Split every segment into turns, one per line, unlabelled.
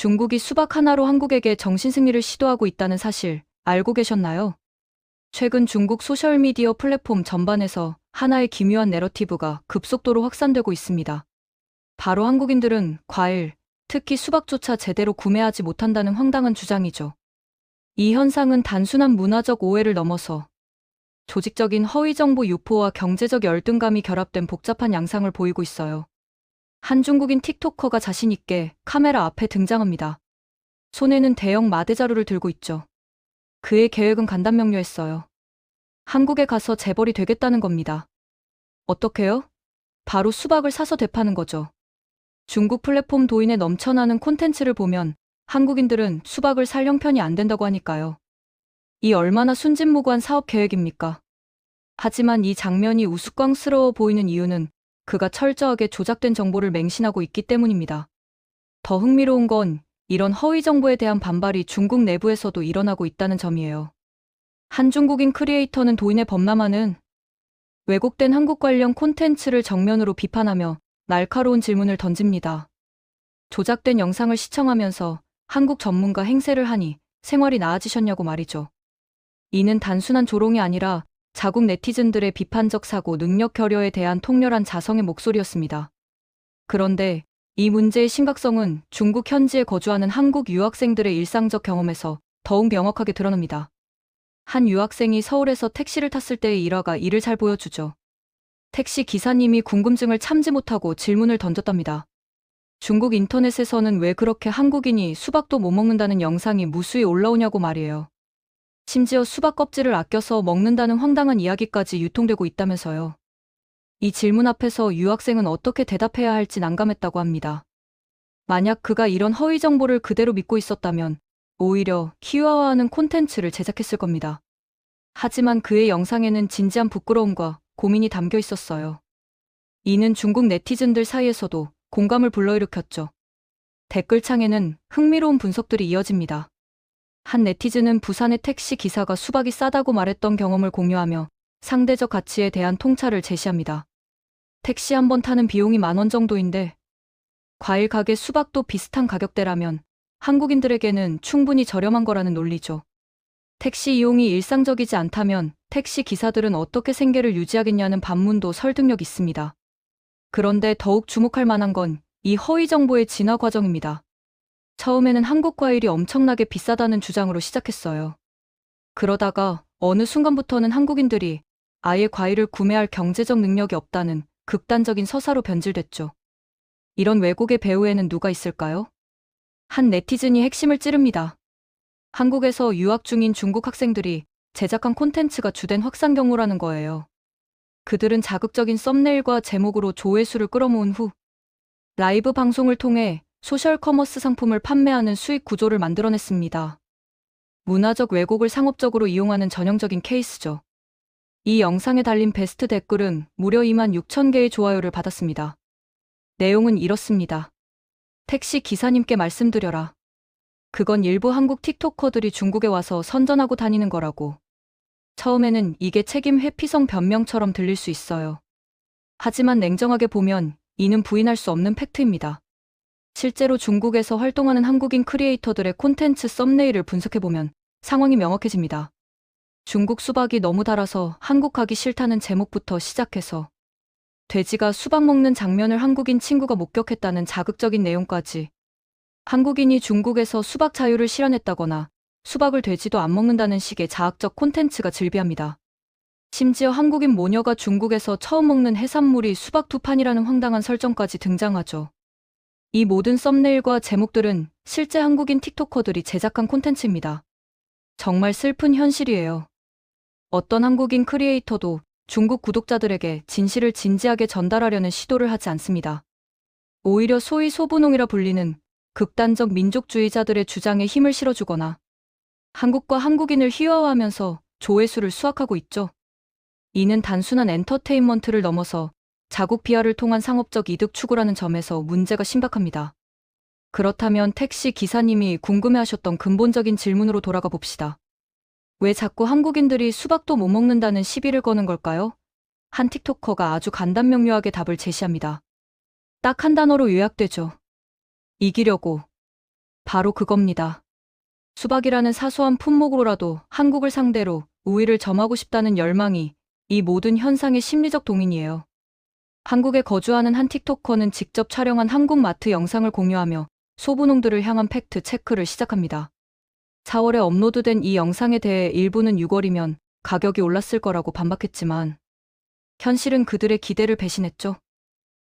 중국이 수박 하나로 한국에게 정신승리를 시도하고 있다는 사실 알고 계셨나요? 최근 중국 소셜미디어 플랫폼 전반에서 하나의 기묘한 내러티브가 급속도로 확산되고 있습니다. 바로 한국인들은 과일, 특히 수박조차 제대로 구매하지 못한다는 황당한 주장이죠. 이 현상은 단순한 문화적 오해를 넘어서 조직적인 허위정보 유포와 경제적 열등감이 결합된 복잡한 양상을 보이고 있어요. 한 중국인 틱토커가 자신있게 카메라 앞에 등장합니다. 손에는 대형 마대자루를 들고 있죠. 그의 계획은 간단명료했어요. 한국에 가서 재벌이 되겠다는 겁니다. 어떻게요? 바로 수박을 사서 되파는 거죠. 중국 플랫폼 도인의 넘쳐나는 콘텐츠를 보면 한국인들은 수박을 살 형편이 안 된다고 하니까요. 이 얼마나 순진무구한 사업 계획입니까? 하지만 이 장면이 우스꽝스러워 보이는 이유는 그가 철저하게 조작된 정보를 맹신하고 있기 때문입니다. 더 흥미로운 건 이런 허위 정보에 대한 반발이 중국 내부에서도 일어나고 있다는 점이에요. 한 중국인 크리에이터는 도인의 범람하는 왜곡된 한국 관련 콘텐츠를 정면으로 비판하며 날카로운 질문을 던집니다. 조작된 영상을 시청하면서 한국 전문가 행세를 하니 생활이 나아지셨냐고 말이죠. 이는 단순한 조롱이 아니라 자국 네티즌들의 비판적 사고 능력 결여에 대한 통렬한 자성의 목소리였습니다. 그런데 이 문제의 심각성은 중국 현지에 거주하는 한국 유학생들의 일상적 경험에서 더욱 명확하게 드러납니다. 한 유학생이 서울에서 택시를 탔을 때의 일화가 이를 잘 보여주죠. 택시 기사님이 궁금증을 참지 못하고 질문을 던졌답니다. 중국 인터넷에서는 왜 그렇게 한국인이 수박도 못 먹는다는 영상이 무수히 올라오냐고 말이에요. 심지어 수박 껍질을 아껴서 먹는다는 황당한 이야기까지 유통되고 있다면서요. 이 질문 앞에서 유학생은 어떻게 대답해야 할지 난감했다고 합니다. 만약 그가 이런 허위 정보를 그대로 믿고 있었다면 오히려 키화화하는 콘텐츠를 제작했을 겁니다. 하지만 그의 영상에는 진지한 부끄러움과 고민이 담겨 있었어요. 이는 중국 네티즌들 사이에서도 공감을 불러일으켰죠. 댓글창에는 흥미로운 분석들이 이어집니다. 한 네티즌은 부산의 택시 기사가 수박이 싸다고 말했던 경험을 공유하며 상대적 가치에 대한 통찰을 제시합니다. 택시 한 번 타는 비용이 10,000원 정도인데 과일 가게 수박도 비슷한 가격대라면 한국인들에게는 충분히 저렴한 거라는 논리죠. 택시 이용이 일상적이지 않다면 택시 기사들은 어떻게 생계를 유지하겠냐는 반문도 설득력 있습니다. 그런데 더욱 주목할 만한 건 이 허위 정보의 진화 과정입니다. 처음에는 한국 과일이 엄청나게 비싸다는 주장으로 시작했어요. 그러다가 어느 순간부터는 한국인들이 아예 과일을 구매할 경제적 능력이 없다는 극단적인 서사로 변질됐죠. 이런 왜곡의 배후에는 누가 있을까요? 한 네티즌이 핵심을 찌릅니다. 한국에서 유학 중인 중국 학생들이 제작한 콘텐츠가 주된 확산 경로라는 거예요. 그들은 자극적인 썸네일과 제목으로 조회수를 끌어모은 후 라이브 방송을 통해 소셜 커머스 상품을 판매하는 수익 구조를 만들어냈습니다. 문화적 왜곡을 상업적으로 이용하는 전형적인 케이스죠. 이 영상에 달린 베스트 댓글은 무려 26,000개의 좋아요를 받았습니다. 내용은 이렇습니다. 택시 기사님께 말씀드려라. 그건 일부 한국 틱토커들이 중국에 와서 선전하고 다니는 거라고. 처음에는 이게 책임 회피성 변명처럼 들릴 수 있어요. 하지만 냉정하게 보면 이는 부인할 수 없는 팩트입니다. 실제로 중국에서 활동하는 한국인 크리에이터들의 콘텐츠 썸네일을 분석해보면 상황이 명확해집니다. 중국 수박이 너무 달아서 한국 가기 싫다는 제목부터 시작해서 돼지가 수박 먹는 장면을 한국인 친구가 목격했다는 자극적인 내용까지 한국인이 중국에서 수박 자유를 실현했다거나 수박을 돼지도 안 먹는다는 식의 자학적 콘텐츠가 즐비합니다. 심지어 한국인 모녀가 중국에서 처음 먹는 해산물이 수박 두 판이라는 황당한 설정까지 등장하죠. 이 모든 썸네일과 제목들은 실제 한국인 틱토커들이 제작한 콘텐츠입니다. 정말 슬픈 현실이에요. 어떤 한국인 크리에이터도 중국 구독자들에게 진실을 진지하게 전달하려는 시도를 하지 않습니다. 오히려 소위 소분홍이라 불리는 극단적 민족주의자들의 주장에 힘을 실어주거나 한국과 한국인을 희화화하면서 조회수를 수확하고 있죠. 이는 단순한 엔터테인먼트를 넘어서 자국 비하를 통한 상업적 이득 추구라는 점에서 문제가 심각합니다. 그렇다면 택시 기사님이 궁금해하셨던 근본적인 질문으로 돌아가 봅시다. 왜 자꾸 한국인들이 수박도 못 먹는다는 시비를 거는 걸까요? 한 틱토커가 아주 간단명료하게 답을 제시합니다. 딱 한 단어로 요약되죠. 이기려고. 바로 그겁니다. 수박이라는 사소한 품목으로라도 한국을 상대로 우위를 점하고 싶다는 열망이 이 모든 현상의 심리적 동인이에요. 한국에 거주하는 한 틱토커는 직접 촬영한 한국 마트 영상을 공유하며 소분홍들을 향한 팩트 체크를 시작합니다. 4월에 업로드된 이 영상에 대해 일부는 6월이면 가격이 올랐을 거라고 반박했지만 현실은 그들의 기대를 배신했죠.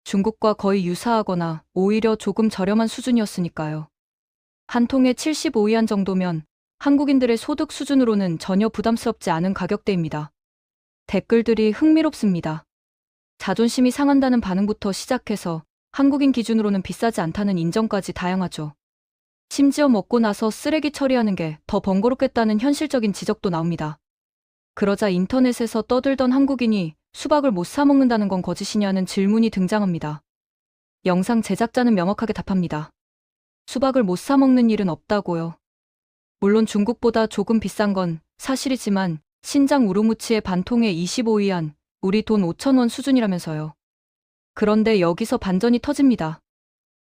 중국과 거의 유사하거나 오히려 조금 저렴한 수준이었으니까요. 한 통에 75위안 정도면 한국인들의 소득 수준으로는 전혀 부담스럽지 않은 가격대입니다. 댓글들이 흥미롭습니다. 자존심이 상한다는 반응부터 시작해서 한국인 기준으로는 비싸지 않다는 인정까지 다양하죠. 심지어 먹고 나서 쓰레기 처리하는 게 더 번거롭겠다는 현실적인 지적도 나옵니다. 그러자 인터넷에서 떠들던 한국인이 수박을 못 사 먹는다는 건 거짓이냐는 질문이 등장합니다. 영상 제작자는 명확하게 답합니다. 수박을 못 사 먹는 일은 없다고요. 물론 중국보다 조금 비싼 건 사실이지만 신장 우루무치의 반통에 25위안, 우리 돈 5,000원 수준이라면서요. 그런데 여기서 반전이 터집니다.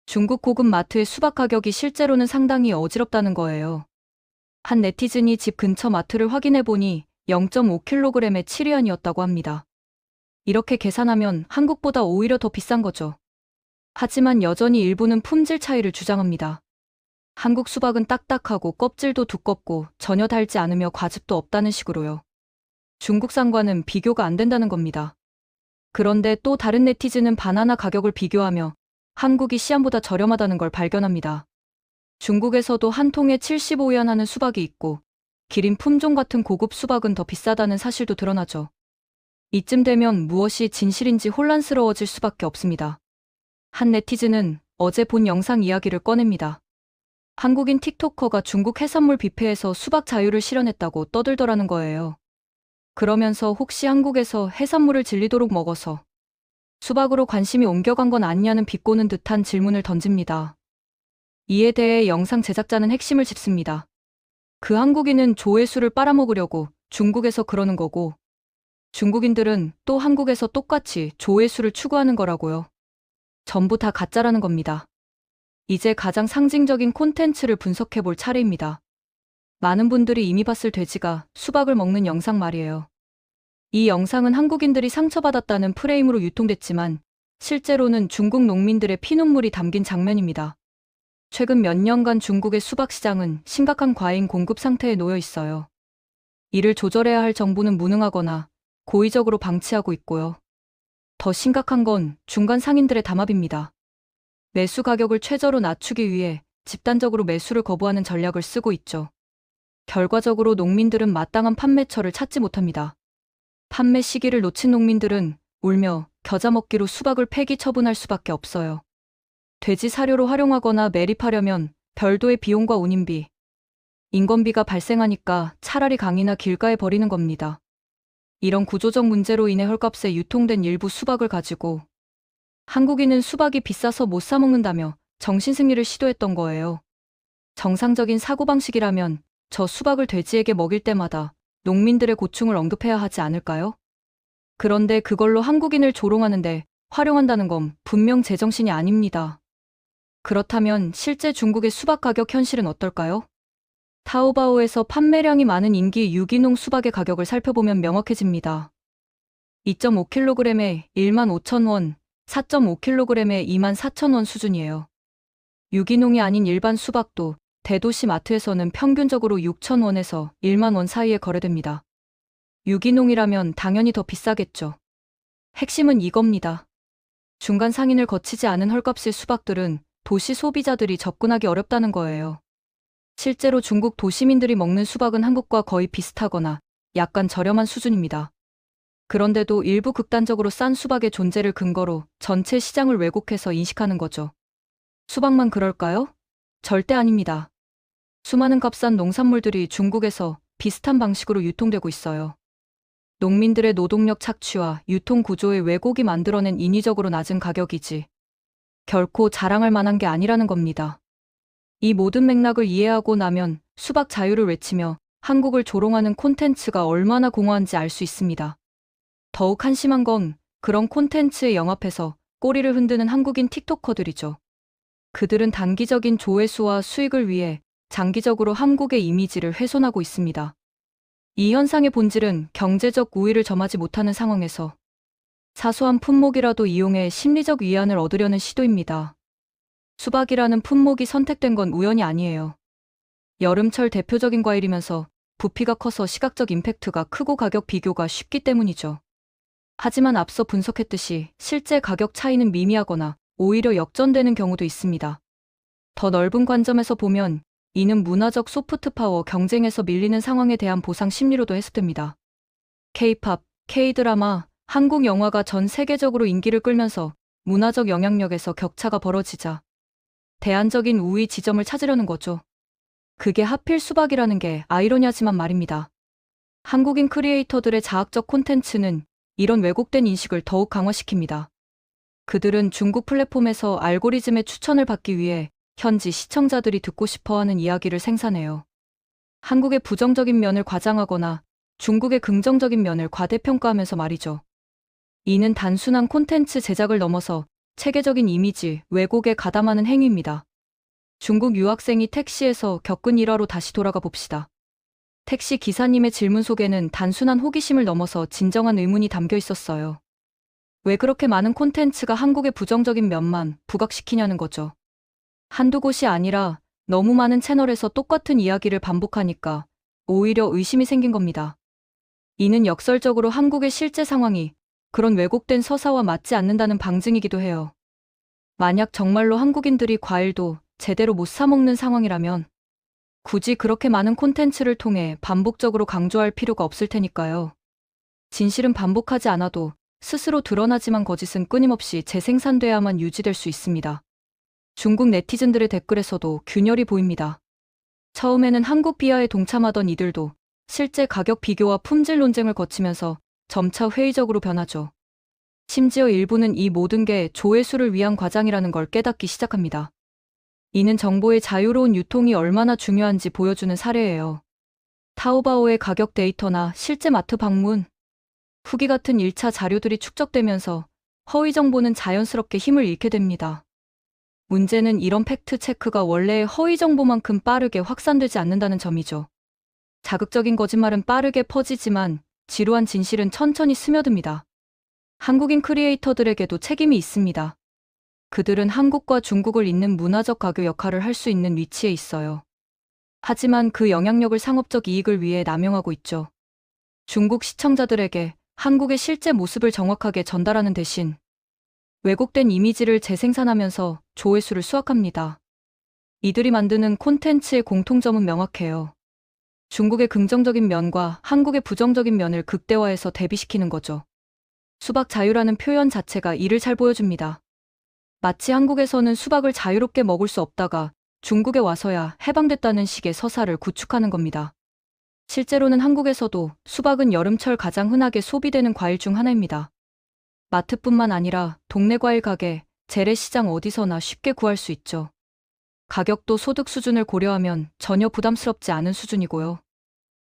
중국 고급 마트의 수박 가격이 실제로는 상당히 어지럽다는 거예요. 한 네티즌이 집 근처 마트를 확인해보니 0.5kg에 7위안이었다고 합니다. 이렇게 계산하면 한국보다 오히려 더 비싼 거죠. 하지만 여전히 일부는 품질 차이를 주장합니다. 한국 수박은 딱딱하고 껍질도 두껍고 전혀 달지 않으며 과즙도 없다는 식으로요. 중국산과는 비교가 안 된다는 겁니다. 그런데 또 다른 네티즌은 바나나 가격을 비교하며 한국이 시안보다 저렴하다는 걸 발견합니다. 중국에서도 한 통에 75위안 하는 수박이 있고 기린 품종 같은 고급 수박은 더 비싸다는 사실도 드러나죠. 이쯤 되면 무엇이 진실인지 혼란스러워질 수밖에 없습니다. 한 네티즌은 어제 본 영상 이야기를 꺼냅니다. 한국인 틱토커가 중국 해산물 뷔페에서 수박 자유를 실현했다고 떠들더라는 거예요. 그러면서 혹시 한국에서 해산물을 질리도록 먹어서 수박으로 관심이 옮겨간 건 아니냐는 비꼬는 듯한 질문을 던집니다. 이에 대해 영상 제작자는 핵심을 짚습니다. 그 한국인은 조회수를 빨아먹으려고 중국에서 그러는 거고 중국인들은 또 한국에서 똑같이 조회수를 추구하는 거라고요. 전부 다 가짜라는 겁니다. 이제 가장 상징적인 콘텐츠를 분석해 볼 차례입니다. 많은 분들이 이미 봤을 돼지가 수박을 먹는 영상 말이에요. 이 영상은 한국인들이 상처받았다는 프레임으로 유통됐지만 실제로는 중국 농민들의 피눈물이 담긴 장면입니다. 최근 몇 년간 중국의 수박 시장은 심각한 과잉 공급 상태에 놓여 있어요. 이를 조절해야 할 정부는 무능하거나 고의적으로 방치하고 있고요. 더 심각한 건 중간 상인들의 담합입니다. 매수 가격을 최저로 낮추기 위해 집단적으로 매수를 거부하는 전략을 쓰고 있죠. 결과적으로 농민들은 마땅한 판매처를 찾지 못합니다. 판매 시기를 놓친 농민들은 울며 겨자 먹기로 수박을 폐기 처분할 수밖에 없어요. 돼지 사료로 활용하거나 매립하려면 별도의 비용과 운임비, 인건비가 발생하니까 차라리 강이나 길가에 버리는 겁니다. 이런 구조적 문제로 인해 헐값에 유통된 일부 수박을 가지고 한국인은 수박이 비싸서 못 사 먹는다며 정신승리를 시도했던 거예요. 정상적인 사고방식이라면 저 수박을 돼지에게 먹일 때마다 농민들의 고충을 언급해야 하지 않을까요? 그런데 그걸로 한국인을 조롱하는데 활용한다는 건 분명 제정신이 아닙니다. 그렇다면 실제 중국의 수박 가격 현실은 어떨까요? 타오바오에서 판매량이 많은 인기 유기농 수박의 가격을 살펴보면 명확해집니다. 2.5kg에 15,000원, 4.5kg에 24,000원 수준이에요. 유기농이 아닌 일반 수박도 대도시 마트에서는 평균적으로 6,000원에서 10,000원 사이에 거래됩니다. 유기농이라면 당연히 더 비싸겠죠. 핵심은 이겁니다. 중간 상인을 거치지 않은 헐값의 수박들은 도시 소비자들이 접근하기 어렵다는 거예요. 실제로 중국 도시민들이 먹는 수박은 한국과 거의 비슷하거나 약간 저렴한 수준입니다. 그런데도 일부 극단적으로 싼 수박의 존재를 근거로 전체 시장을 왜곡해서 인식하는 거죠. 수박만 그럴까요? 절대 아닙니다. 수많은 값싼 농산물들이 중국에서 비슷한 방식으로 유통되고 있어요. 농민들의 노동력 착취와 유통 구조의 왜곡이 만들어낸 인위적으로 낮은 가격이지 결코 자랑할 만한 게 아니라는 겁니다. 이 모든 맥락을 이해하고 나면 수박 자유를 외치며 한국을 조롱하는 콘텐츠가 얼마나 공허한지 알 수 있습니다. 더욱 한심한 건 그런 콘텐츠에 영합해서 꼬리를 흔드는 한국인 틱토커들이죠. 그들은 단기적인 조회수와 수익을 위해 장기적으로 한국의 이미지를 훼손하고 있습니다. 이 현상의 본질은 경제적 우위를 점하지 못하는 상황에서 사소한 품목이라도 이용해 심리적 위안을 얻으려는 시도입니다. 수박이라는 품목이 선택된 건 우연이 아니에요. 여름철 대표적인 과일이면서 부피가 커서 시각적 임팩트가 크고 가격 비교가 쉽기 때문이죠. 하지만 앞서 분석했듯이 실제 가격 차이는 미미하거나 오히려 역전되는 경우도 있습니다. 더 넓은 관점에서 보면 이는 문화적 소프트 파워 경쟁에서 밀리는 상황에 대한 보상 심리로도 해석됩니다. K-팝, K-드라마, 한국 영화가 전 세계적으로 인기를 끌면서 문화적 영향력에서 격차가 벌어지자 대안적인 우위 지점을 찾으려는 거죠. 그게 하필 수박이라는 게 아이러니하지만 말입니다. 한국인 크리에이터들의 자학적 콘텐츠는 이런 왜곡된 인식을 더욱 강화시킵니다. 그들은 중국 플랫폼에서 알고리즘의 추천을 받기 위해 현지 시청자들이 듣고 싶어하는 이야기를 생산해요. 한국의 부정적인 면을 과장하거나 중국의 긍정적인 면을 과대평가하면서 말이죠. 이는 단순한 콘텐츠 제작을 넘어서 체계적인 이미지, 왜곡에 가담하는 행위입니다. 중국 유학생이 택시에서 겪은 일화로 다시 돌아가 봅시다. 택시 기사님의 질문 속에는 단순한 호기심을 넘어서 진정한 의문이 담겨 있었어요. 왜 그렇게 많은 콘텐츠가 한국의 부정적인 면만 부각시키냐는 거죠. 한두 곳이 아니라 너무 많은 채널에서 똑같은 이야기를 반복하니까 오히려 의심이 생긴 겁니다. 이는 역설적으로 한국의 실제 상황이 그런 왜곡된 서사와 맞지 않는다는 방증이기도 해요. 만약 정말로 한국인들이 과일도 제대로 못 사 먹는 상황이라면 굳이 그렇게 많은 콘텐츠를 통해 반복적으로 강조할 필요가 없을 테니까요. 진실은 반복하지 않아도 스스로 드러나지만 거짓은 끊임없이 재생산돼야만 유지될 수 있습니다. 중국 네티즌들의 댓글에서도 균열이 보입니다. 처음에는 한국 비하에 동참하던 이들도 실제 가격 비교와 품질 논쟁을 거치면서 점차 회의적으로 변하죠. 심지어 일부는 이 모든 게 조회수를 위한 과장이라는 걸 깨닫기 시작합니다. 이는 정보의 자유로운 유통이 얼마나 중요한지 보여주는 사례예요. 타오바오의 가격 데이터나 실제 마트 방문, 후기 같은 1차 자료들이 축적되면서 허위 정보는 자연스럽게 힘을 잃게 됩니다. 문제는 이런 팩트 체크가 원래의 허위 정보만큼 빠르게 확산되지 않는다는 점이죠. 자극적인 거짓말은 빠르게 퍼지지만 지루한 진실은 천천히 스며듭니다. 한국인 크리에이터들에게도 책임이 있습니다. 그들은 한국과 중국을 잇는 문화적 가교 역할을 할 수 있는 위치에 있어요. 하지만 그 영향력을 상업적 이익을 위해 남용하고 있죠. 중국 시청자들에게 한국의 실제 모습을 정확하게 전달하는 대신 왜곡된 이미지를 재생산하면서 조회수를 수확합니다. 이들이 만드는 콘텐츠의 공통점은 명확해요. 중국의 긍정적인 면과 한국의 부정적인 면을 극대화해서 대비시키는 거죠. 수박 자유라는 표현 자체가 이를 잘 보여줍니다. 마치 한국에서는 수박을 자유롭게 먹을 수 없다가 중국에 와서야 해방됐다는 식의 서사를 구축하는 겁니다. 실제로는 한국에서도 수박은 여름철 가장 흔하게 소비되는 과일 중 하나입니다. 마트뿐만 아니라 동네 과일 가게, 재래시장 어디서나 쉽게 구할 수 있죠. 가격도 소득 수준을 고려하면 전혀 부담스럽지 않은 수준이고요.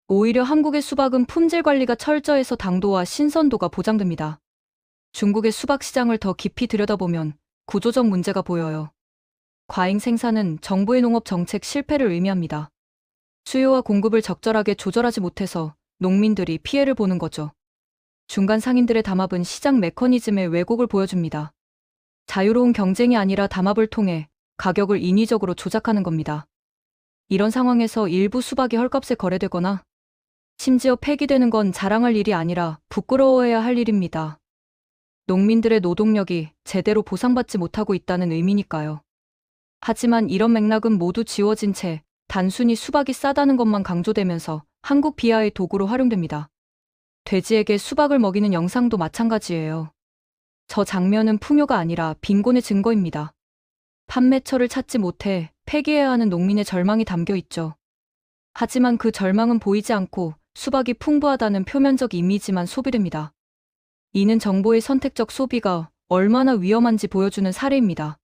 오히려 한국의 수박은 품질 관리가 철저해서 당도와 신선도가 보장됩니다. 중국의 수박 시장을 더 깊이 들여다보면 구조적 문제가 보여요. 과잉 생산은 정부의 농업 정책 실패를 의미합니다. 수요와 공급을 적절하게 조절하지 못해서 농민들이 피해를 보는 거죠. 중간 상인들의 담합은 시장 메커니즘의 왜곡을 보여줍니다. 자유로운 경쟁이 아니라 담합을 통해 가격을 인위적으로 조작하는 겁니다. 이런 상황에서 일부 수박이 헐값에 거래되거나 심지어 폐기되는 건 자랑할 일이 아니라 부끄러워해야 할 일입니다. 농민들의 노동력이 제대로 보상받지 못하고 있다는 의미니까요. 하지만 이런 맥락은 모두 지워진 채 단순히 수박이 싸다는 것만 강조되면서 한국 비하의 도구로 활용됩니다. 돼지에게 수박을 먹이는 영상도 마찬가지예요. 저 장면은 풍요가 아니라 빈곤의 증거입니다. 판매처를 찾지 못해 폐기해야 하는 농민의 절망이 담겨 있죠. 하지만 그 절망은 보이지 않고 수박이 풍부하다는 표면적 이미지만 소비됩니다. 이는 정보의 선택적 소비가 얼마나 위험한지 보여주는 사례입니다.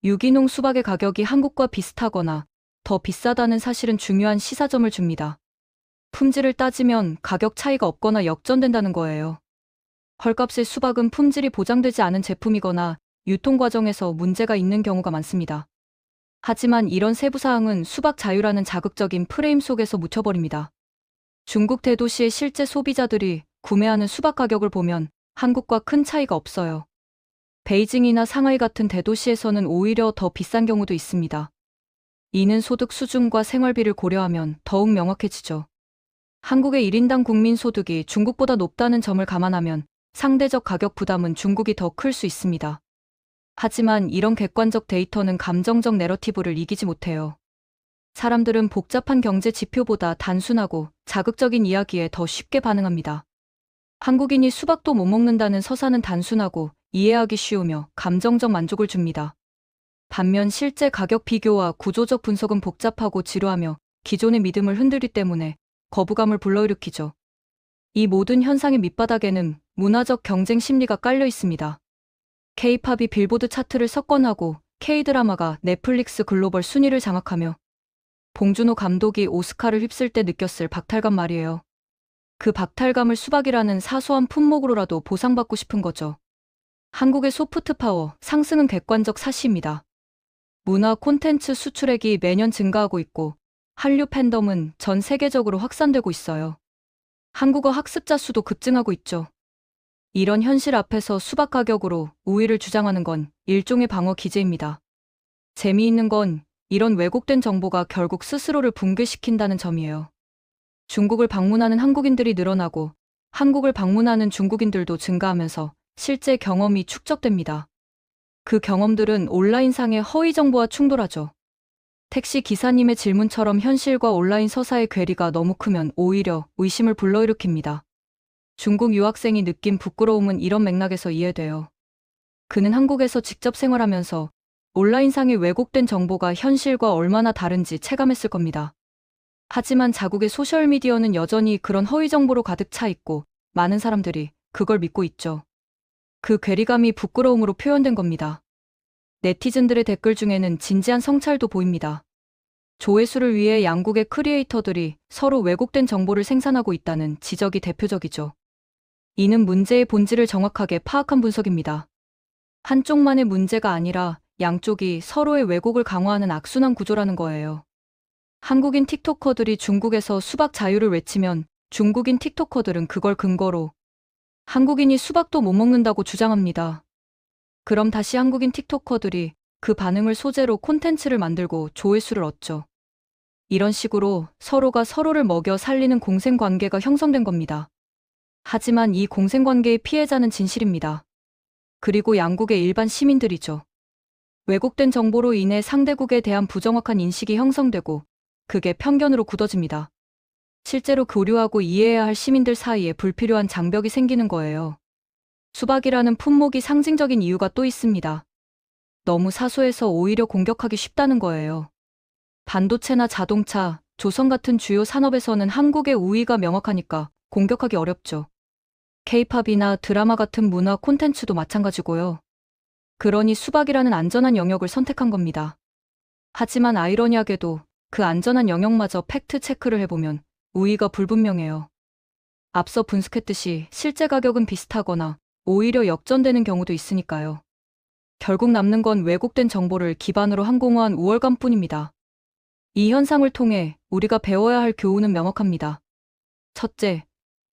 유기농 수박의 가격이 한국과 비슷하거나 더 비싸다는 사실은 중요한 시사점을 줍니다. 품질을 따지면 가격 차이가 없거나 역전된다는 거예요. 헐값의 수박은 품질이 보장되지 않은 제품이거나 유통 과정에서 문제가 있는 경우가 많습니다. 하지만 이런 세부사항은 수박 자유라는 자극적인 프레임 속에서 묻혀버립니다. 중국 대도시의 실제 소비자들이 구매하는 수박 가격을 보면 한국과 큰 차이가 없어요. 베이징이나 상하이 같은 대도시에서는 오히려 더 비싼 경우도 있습니다. 이는 소득 수준과 생활비를 고려하면 더욱 명확해지죠. 한국의 1인당 국민 소득이 중국보다 높다는 점을 감안하면 상대적 가격 부담은 중국이 더 클 수 있습니다. 하지만 이런 객관적 데이터는 감정적 내러티브를 이기지 못해요. 사람들은 복잡한 경제 지표보다 단순하고 자극적인 이야기에 더 쉽게 반응합니다. 한국인이 수박도 못 먹는다는 서사는 단순하고 이해하기 쉬우며 감정적 만족을 줍니다. 반면 실제 가격 비교와 구조적 분석은 복잡하고 지루하며 기존의 믿음을 흔들기 때문에 거부감을 불러일으키죠. 이 모든 현상의 밑바닥에는 문화적 경쟁 심리가 깔려 있습니다. K-팝이 빌보드 차트를 석권하고 K-드라마가 넷플릭스 글로벌 순위를 장악하며 봉준호 감독이 오스카를 휩쓸 때 느꼈을 박탈감 말이에요. 그 박탈감을 수박이라는 사소한 품목으로라도 보상받고 싶은 거죠. 한국의 소프트 파워 상승은 객관적 사실입니다. 문화 콘텐츠 수출액이 매년 증가하고 있고 한류 팬덤은 전 세계적으로 확산되고 있어요. 한국어 학습자 수도 급증하고 있죠. 이런 현실 앞에서 수박 가격으로 우위를 주장하는 건 일종의 방어 기제입니다. 재미있는 건 이런 왜곡된 정보가 결국 스스로를 붕괴시킨다는 점이에요. 중국을 방문하는 한국인들이 늘어나고 한국을 방문하는 중국인들도 증가하면서 실제 경험이 축적됩니다. 그 경험들은 온라인상의 허위 정보와 충돌하죠. 택시 기사님의 질문처럼 현실과 온라인 서사의 괴리가 너무 크면 오히려 의심을 불러일으킵니다. 중국 유학생이 느낀 부끄러움은 이런 맥락에서 이해돼요. 그는 한국에서 직접 생활하면서 온라인상의 왜곡된 정보가 현실과 얼마나 다른지 체감했을 겁니다. 하지만 자국의 소셜미디어는 여전히 그런 허위 정보로 가득 차 있고 많은 사람들이 그걸 믿고 있죠. 그 괴리감이 부끄러움으로 표현된 겁니다. 네티즌들의 댓글 중에는 진지한 성찰도 보입니다. 조회수를 위해 양국의 크리에이터들이 서로 왜곡된 정보를 생산하고 있다는 지적이 대표적이죠. 이는 문제의 본질을 정확하게 파악한 분석입니다. 한쪽만의 문제가 아니라 양쪽이 서로의 왜곡을 강화하는 악순환 구조라는 거예요. 한국인 틱토커들이 중국에서 수박 자유를 외치면 중국인 틱토커들은 그걸 근거로 한국인이 수박도 못 먹는다고 주장합니다. 그럼 다시 한국인 틱토커들이 그 반응을 소재로 콘텐츠를 만들고 조회수를 얻죠. 이런 식으로 서로가 서로를 먹여 살리는 공생관계가 형성된 겁니다. 하지만 이 공생관계의 피해자는 진실입니다. 그리고 양국의 일반 시민들이죠. 왜곡된 정보로 인해 상대국에 대한 부정확한 인식이 형성되고 그게 편견으로 굳어집니다. 실제로 교류하고 이해해야 할 시민들 사이에 불필요한 장벽이 생기는 거예요. 수박이라는 품목이 상징적인 이유가 또 있습니다. 너무 사소해서 오히려 공격하기 쉽다는 거예요. 반도체나 자동차, 조선 같은 주요 산업에서는 한국의 우위가 명확하니까 공격하기 어렵죠. K-팝이나 드라마 같은 문화 콘텐츠도 마찬가지고요. 그러니 수박이라는 안전한 영역을 선택한 겁니다. 하지만 아이러니하게도 그 안전한 영역마저 팩트 체크를 해보면 우위가 불분명해요. 앞서 분석했듯이 실제 가격은 비슷하거나 오히려 역전되는 경우도 있으니까요. 결국 남는 건 왜곡된 정보를 기반으로 항공화한 우월감뿐입니다. 이 현상을 통해 우리가 배워야 할 교훈은 명확합니다. 첫째,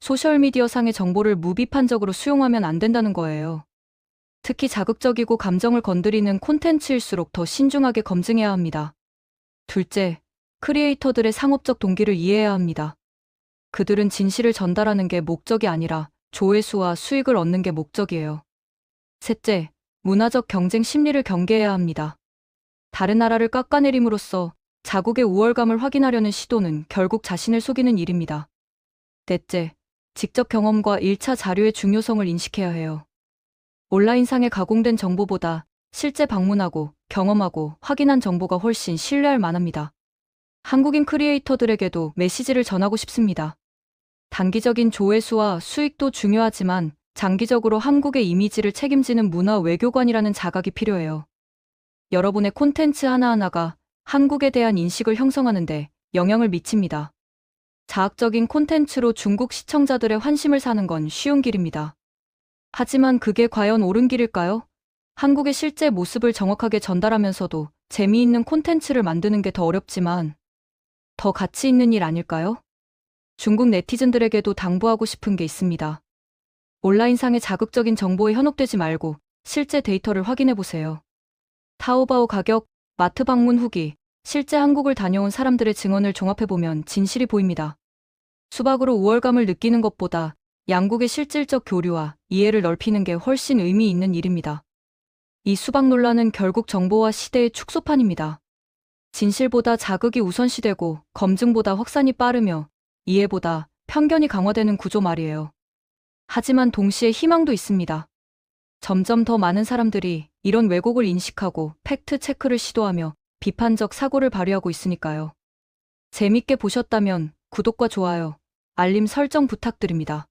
소셜미디어상의 정보를 무비판적으로 수용하면 안 된다는 거예요. 특히 자극적이고 감정을 건드리는 콘텐츠일수록 더 신중하게 검증해야 합니다. 둘째, 크리에이터들의 상업적 동기를 이해해야 합니다. 그들은 진실을 전달하는 게 목적이 아니라 조회수와 수익을 얻는 게 목적이에요. 셋째, 문화적 경쟁 심리를 경계해야 합니다. 다른 나라를 깎아내림으로써 자국의 우월감을 확인하려는 시도는 결국 자신을 속이는 일입니다. 넷째, 직접 경험과 1차 자료의 중요성을 인식해야 해요. 온라인상에 가공된 정보보다 실제 방문하고 경험하고 확인한 정보가 훨씬 신뢰할 만합니다. 한국인 크리에이터들에게도 메시지를 전하고 싶습니다. 단기적인 조회수와 수익도 중요하지만 장기적으로 한국의 이미지를 책임지는 문화 외교관이라는 자각이 필요해요. 여러분의 콘텐츠 하나하나가 한국에 대한 인식을 형성하는데 영향을 미칩니다. 자학적인 콘텐츠로 중국 시청자들의 환심을 사는 건 쉬운 길입니다. 하지만 그게 과연 옳은 길일까요? 한국의 실제 모습을 정확하게 전달하면서도 재미있는 콘텐츠를 만드는 게 더 어렵지만 더 가치 있는 일 아닐까요? 중국 네티즌들에게도 당부하고 싶은 게 있습니다. 온라인상의 자극적인 정보에 현혹되지 말고 실제 데이터를 확인해 보세요. 타오바오 가격, 마트 방문 후기, 실제 한국을 다녀온 사람들의 증언을 종합해보면 진실이 보입니다. 수박으로 우월감을 느끼는 것보다 양국의 실질적 교류와 이해를 넓히는 게 훨씬 의미 있는 일입니다. 이 수박 논란은 결국 정보와 시대의 축소판입니다. 진실보다 자극이 우선시되고 검증보다 확산이 빠르며 이해보다 편견이 강화되는 구조 말이에요. 하지만 동시에 희망도 있습니다. 점점 더 많은 사람들이 이런 왜곡을 인식하고 팩트 체크를 시도하며 비판적 사고를 발휘하고 있으니까요. 재밌게 보셨다면 구독과 좋아요, 알림 설정 부탁드립니다.